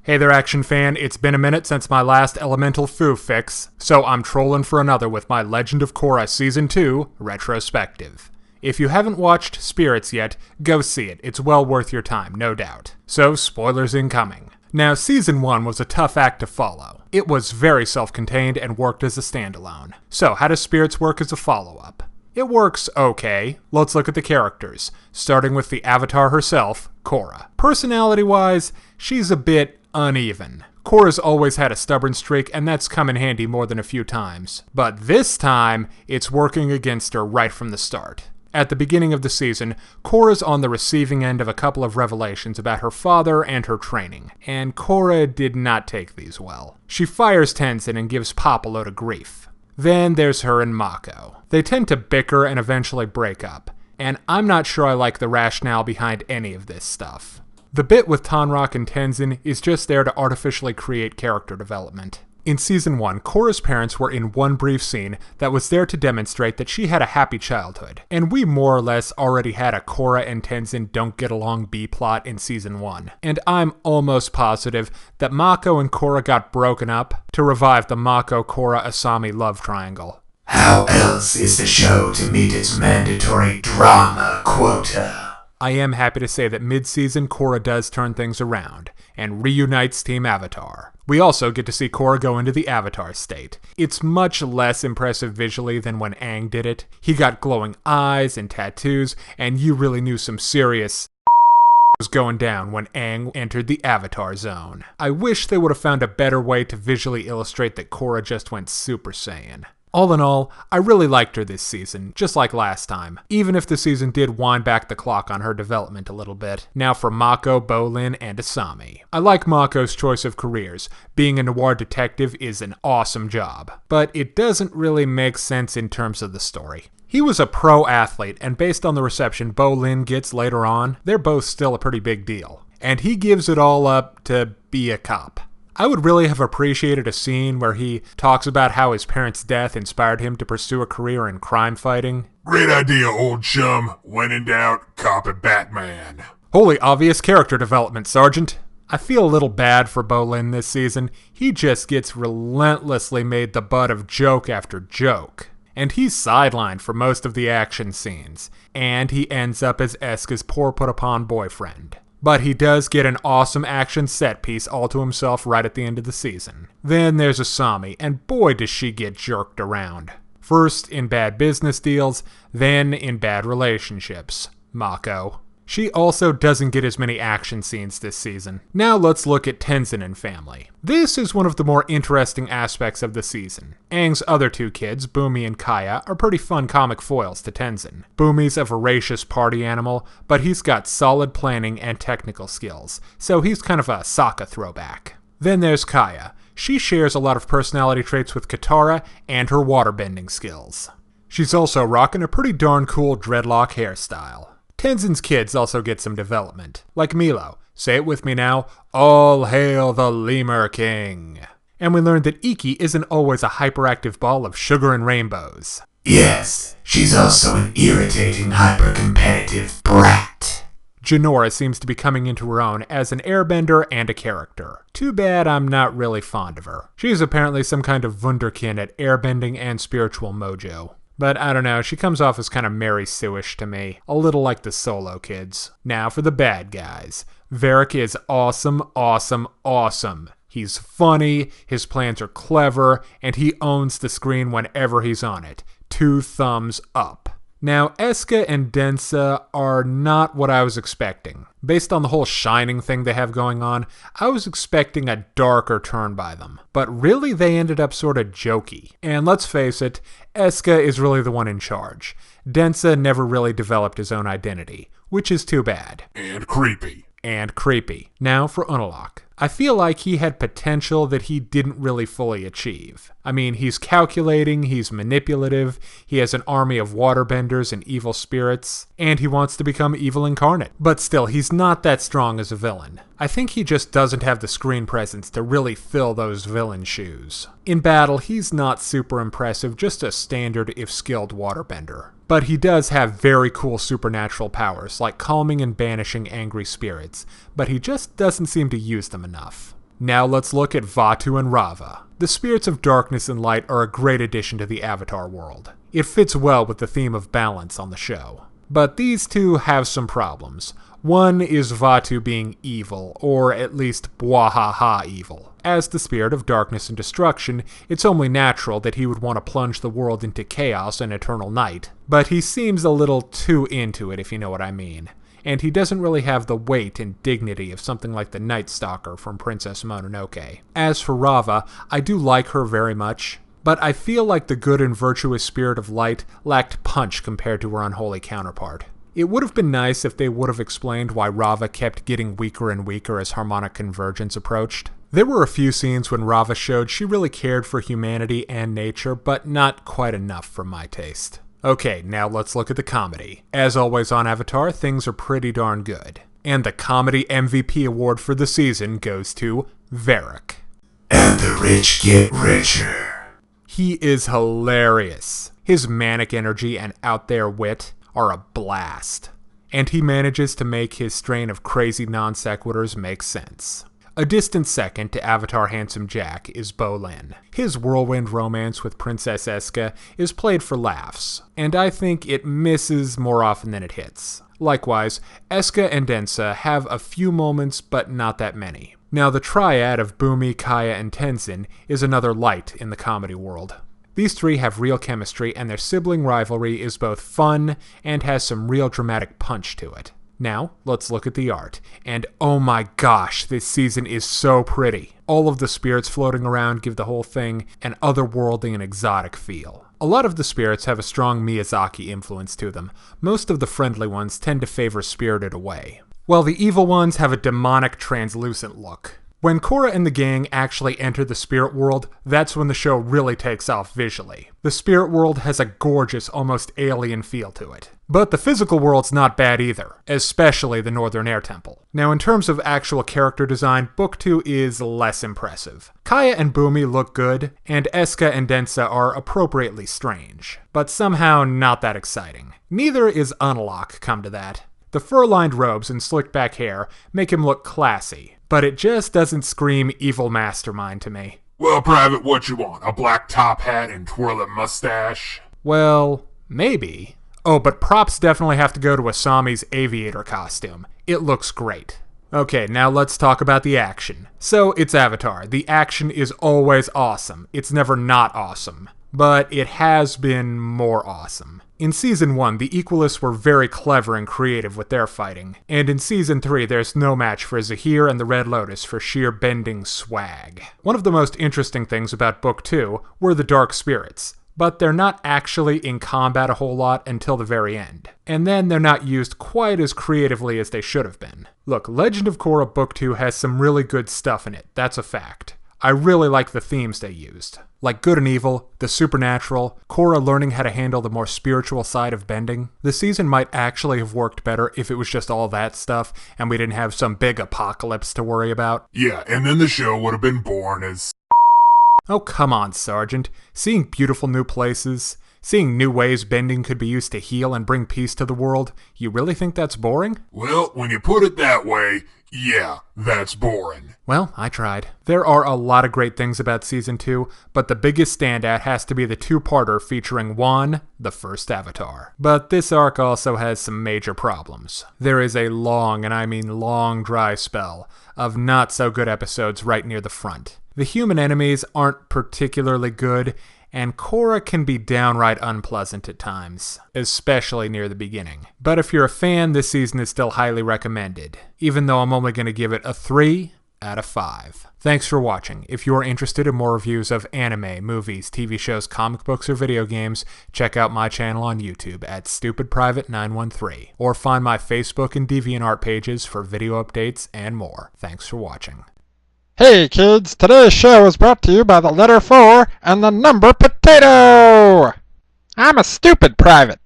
Hey there, action fan. It's been a minute since my last Elemental Foo fix, so I'm trolling for another with my Legend of Korra Season 2 retrospective. If you haven't watched Spirits yet, go see it. It's well worth your time, no doubt. So, spoilers incoming. Now, Season 1 was a tough act to follow. It was very self-contained and worked as a standalone. So, how does Spirits work as a follow-up? It works okay. Let's look at the characters, starting with the Avatar herself, Korra. Personality-wise, she's a bit uneven. Korra's always had a stubborn streak, and that's come in handy more than a few times. But this time, it's working against her right from the start. At the beginning of the season, Korra's on the receiving end of a couple of revelations about her father and her training, and Korra did not take these well. She fires Tenzin and gives Pop a load of grief. Then there's her and Mako. They tend to bicker and eventually break up, and I'm not sure I like the rationale behind any of this stuff. The bit with Tonraq and Tenzin is just there to artificially create character development. In Season 1, Korra's parents were in one brief scene that was there to demonstrate that she had a happy childhood, and we more or less already had a Korra and Tenzin don't get along B-plot in Season 1. And I'm almost positive that Mako and Korra got broken up to revive the Mako-Korra-Asami love triangle. How else is the show to meet its mandatory drama quota? I am happy to say that mid-season Korra does turn things around, and reunites Team Avatar. We also get to see Korra go into the Avatar state. It's much less impressive visually than when Aang did it. He got glowing eyes and tattoos, and you really knew some serious was going down when Aang entered the Avatar zone. I wish they would have found a better way to visually illustrate that Korra just went Super Saiyan. All in all, I really liked her this season, just like last time, even if the season did wind back the clock on her development a little bit. Now for Mako, Bolin, and Asami. I like Mako's choice of careers. Being a noir detective is an awesome job, but it doesn't really make sense in terms of the story. He was a pro athlete, and based on the reception Bolin gets later on, they're both still a pretty big deal. And he gives it all up to be a cop. I would really have appreciated a scene where he talks about how his parents' death inspired him to pursue a career in crime fighting. Great idea, old chum. When in doubt, cop it Batman. Wholly obvious character development, Sergeant. I feel a little bad for Bolin this season. He just gets relentlessly made the butt of joke after joke. And he's sidelined for most of the action scenes. And he ends up as Eska's poor put-upon boyfriend. But he does get an awesome action set piece all to himself right at the end of the season. Then there's Asami, and boy does she get jerked around. First in bad business deals, then in bad relationships. Mako. She also doesn't get as many action scenes this season. Now let's look at Tenzin and family. This is one of the more interesting aspects of the season. Aang's other two kids, Bumi and Kaya, are pretty fun comic foils to Tenzin. Bumi's a voracious party animal, but he's got solid planning and technical skills, so he's kind of a Sokka throwback. Then there's Kaya. She shares a lot of personality traits with Katara and her waterbending skills. She's also rocking a pretty darn cool dreadlock hairstyle. Tenzin's kids also get some development, like Milo. Say it with me now, all hail the Lemur King. And we learned that Iki isn't always a hyperactive ball of sugar and rainbows. Yes, she's also an irritating, hyper-competitive brat. Jinora seems to be coming into her own as an airbender and a character. Too bad I'm not really fond of her. She's apparently some kind of wunderkind at airbending and spiritual mojo. But I don't know, she comes off as kind of Mary Sue-ish to me, a little like the Solo kids. Now for the bad guys. Varrick is awesome, awesome, awesome. He's funny, his plans are clever, and he owns the screen whenever he's on it. 2 thumbs up. Now, Eska and Densa are not what I was expecting. Based on the whole Shining thing they have going on, I was expecting a darker turn by them. But really, they ended up sort of jokey. And let's face it, Eska is really the one in charge. Densa never really developed his own identity, which is too bad. And creepy. Now for Unalaq. I feel like he had potential that he didn't really fully achieve. I mean, he's calculating, he's manipulative, he has an army of waterbenders and evil spirits, and he wants to become evil incarnate. But still, he's not that strong as a villain. I think he just doesn't have the screen presence to really fill those villain shoes. In battle, he's not super impressive, just a standard if skilled waterbender. But he does have very cool supernatural powers, like calming and banishing angry spirits, but he just doesn't seem to use them enough. Now let's look at Vaatu and Rava. The spirits of darkness and light are a great addition to the Avatar world. It fits well with the theme of balance on the show. But these two have some problems. One is Vaatu being evil, or at least bwahaha evil. As the spirit of darkness and destruction, it's only natural that he would want to plunge the world into chaos and eternal night. But he seems a little too into it, if you know what I mean. And he doesn't really have the weight and dignity of something like the Night Stalker from Princess Mononoke. As for Rava, I do like her very much, but I feel like the good and virtuous spirit of light lacked punch compared to her unholy counterpart. It would have been nice if they would have explained why Rava kept getting weaker and weaker as harmonic convergence approached. There were a few scenes when Rava showed she really cared for humanity and nature, but not quite enough for my taste. Okay, now let's look at the comedy. As always on Avatar, things are pretty darn good. And the Comedy MVP award for the season goes to Varric. And the rich get richer. He is hilarious. His manic energy and out there wit are a blast. And he manages to make his strain of crazy non sequiturs make sense. A distant second to Avatar Handsome Jack is Bolin. His whirlwind romance with Princess Eska is played for laughs, and I think it misses more often than it hits. Likewise, Eska and Densa have a few moments, but not that many. Now, the triad of Bumi, Kaya, and Tenzin is another light in the comedy world. These three have real chemistry, and their sibling rivalry is both fun and has some real dramatic punch to it. Now, let's look at the art. And oh my gosh, this season is so pretty. All of the spirits floating around give the whole thing an otherworldly and exotic feel. A lot of the spirits have a strong Miyazaki influence to them. Most of the friendly ones tend to favor Spirited Away, while the evil ones have a demonic, translucent look. When Korra and the gang actually enter the spirit world, that's when the show really takes off visually. The spirit world has a gorgeous, almost alien feel to it. But the physical world's not bad either, especially the Northern Air Temple. Now, in terms of actual character design, Book 2 is less impressive. Kaya and Bumi look good, and Eska and Densa are appropriately strange, but somehow not that exciting. Neither is Unalaq, come to that. The fur-lined robes and slicked-back hair make him look classy, but it just doesn't scream evil mastermind to me. Well, Private, what you want? A black top hat and twirling mustache? Well, maybe. Oh, but props definitely have to go to Asami's aviator costume. It looks great. Okay, now let's talk about the action. So, it's Avatar. The action is always awesome. It's never not awesome. But it has been more awesome. In Season 1, the Equalists were very clever and creative with their fighting. And in Season 3, there's no match for Zahir and the Red Lotus for sheer bending swag. One of the most interesting things about Book 2 were the Dark Spirits, but they're not actually in combat a whole lot until the very end. And then they're not used quite as creatively as they should have been. Look, Legend of Korra Book 2 has some really good stuff in it, that's a fact. I really like the themes they used. Like good and evil, the supernatural, Korra learning how to handle the more spiritual side of bending. The season might actually have worked better if it was just all that stuff, and we didn't have some big apocalypse to worry about. Yeah, and then the show would have been born as... Oh, come on, Sergeant. Seeing beautiful new places, seeing new ways bending could be used to heal and bring peace to the world, you really think that's boring? Well, when you put it that way, yeah, that's boring. Well, I tried. There are a lot of great things about Season 2, but the biggest standout has to be the two-parter featuring Wan, the first Avatar. But this arc also has some major problems. There is a long, and I mean long, dry spell of not-so-good episodes right near the front. The human enemies aren't particularly good, and Korra can be downright unpleasant at times, especially near the beginning. But if you're a fan, this season is still highly recommended, even though I'm only going to give it a 3 out of 5. Thanks for watching. If you're interested in more reviews of anime, movies, TV shows, comic books, or video games, check out my channel on YouTube at StupidPrivate913, or find my Facebook and DeviantArt pages for video updates and more. Thanks for watching. Hey kids, today's show is brought to you by the letter 4 and the number potato! I'm a stupid private.